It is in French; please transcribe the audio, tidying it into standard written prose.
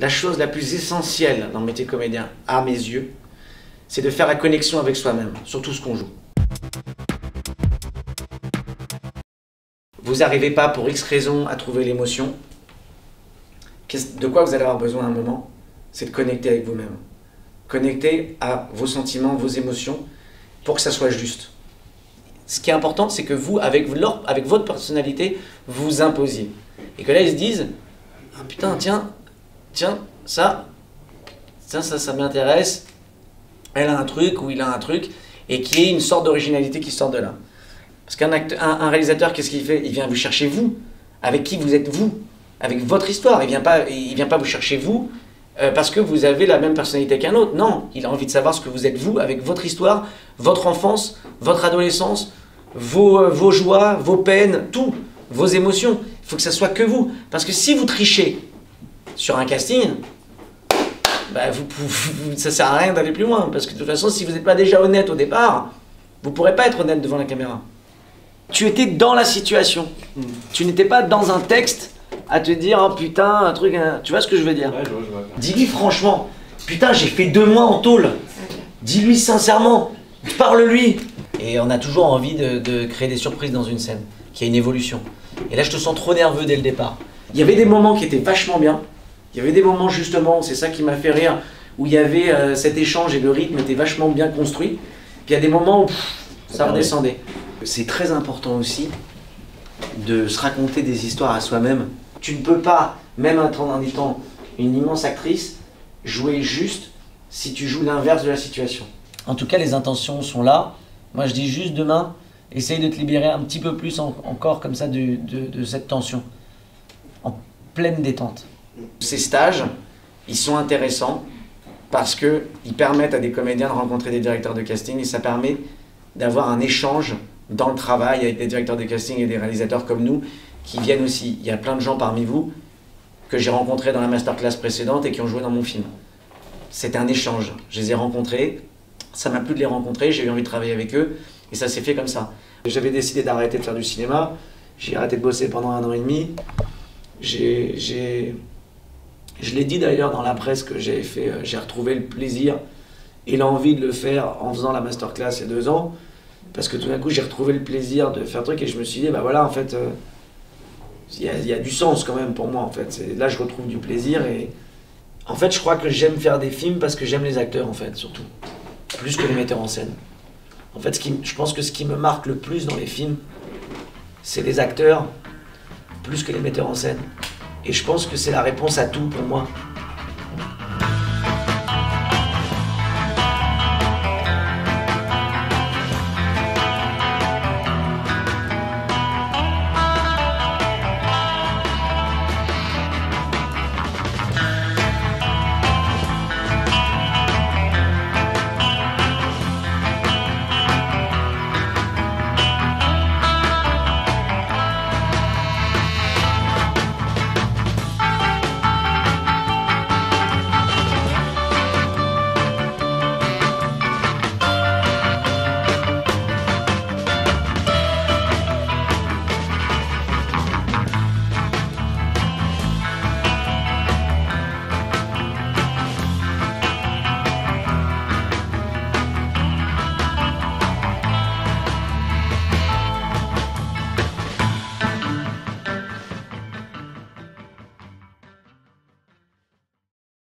la chose la plus essentielle dans le métier de comédien, à mes yeux, c'est de faire la connexion avec soi-même, sur tout ce qu'on joue. Vous n'arrivez pas pour X raisons à trouver l'émotion. De quoi vous allez avoir besoin à un moment? C'est de connecter avec vous-même. Connecter à vos sentiments, vos émotions, pour que ça soit juste. Ce qui est important, c'est que vous, avec votre personnalité, vous imposiez. Et que là, ils se disent, ah putain, tiens, ça m'intéresse, elle a un truc ou il a un truc, et qu'il y ait une sorte d'originalité qui sort de là. Parce qu'un réalisateur, qu'est-ce qu'il fait? Il vient vous chercher vous, avec qui vous êtes vous, avec votre histoire. Il vient pas vous chercher vous parce que vous avez la même personnalité qu'un autre. Non, il a envie de savoir ce que vous êtes vous, avec votre histoire, votre enfance, votre adolescence, vos joies, vos peines, tout, vos émotions. Il faut que ça soit que vous. Parce que si vous trichez sur un casting, bah ça sert à rien d'aller plus loin. Parce que de toute façon, si vous n'êtes pas déjà honnête au départ, vous ne pourrez pas être honnête devant la caméra. Tu étais dans la situation. Tu n'étais pas dans un texte à te dire oh putain, un truc. Tu vois ce que je veux dire? Ouais, je vois. Dis-lui franchement, putain, j'ai fait 2 mois en tôle. Dis-lui sincèrement, parle-lui. Et on a toujours envie de créer des surprises dans une scène, qu'il y ait une évolution. Et là, je te sens trop nerveux dès le départ. Il y avait des moments qui étaient vachement bien. Il y avait des moments justement, c'est ça qui m'a fait rire, où il y avait cet échange et le rythme était vachement bien construit. Puis il y a des moments où ça redescendait. C'est très important aussi de se raconter des histoires à soi-même. Tu ne peux pas, même en étant une immense actrice, jouer juste si tu joues l'inverse de la situation. En tout cas, les intentions sont là. Moi, je dis juste demain, essaye de te libérer un petit peu plus encore comme ça de cette tension, en pleine détente. Ces stages, ils sont intéressants parce qu'ils permettent à des comédiens de rencontrer des directeurs de casting et ça permet d'avoir un échange dans le travail avec des directeurs de casting et des réalisateurs comme nous qui viennent aussi. Il y a plein de gens parmi vous que j'ai rencontrés dans la masterclass précédente et qui ont joué dans mon film. C'était un échange. Je les ai rencontrés, ça m'a plu de les rencontrer, j'ai eu envie de travailler avec eux et ça s'est fait comme ça. J'avais décidé d'arrêter de faire du cinéma, j'ai arrêté de bosser pendant 1 an et demi. Je l'ai dit d'ailleurs dans la presse que j'ai retrouvé le plaisir et l'envie de le faire en faisant la masterclass il y a 2 ans. Parce que tout d'un coup, j'ai retrouvé le plaisir de faire un truc et je me suis dit, bah voilà, en fait, il y a du sens quand même pour moi, en fait. Là, je retrouve du plaisir et en fait, je crois que j'aime faire des films parce que j'aime les acteurs, en fait, surtout. Plus que les metteurs en scène. En fait, je pense que ce qui me marque le plus dans les films, c'est les acteurs, plus que les metteurs en scène. Et je pense que c'est la réponse à tout pour moi.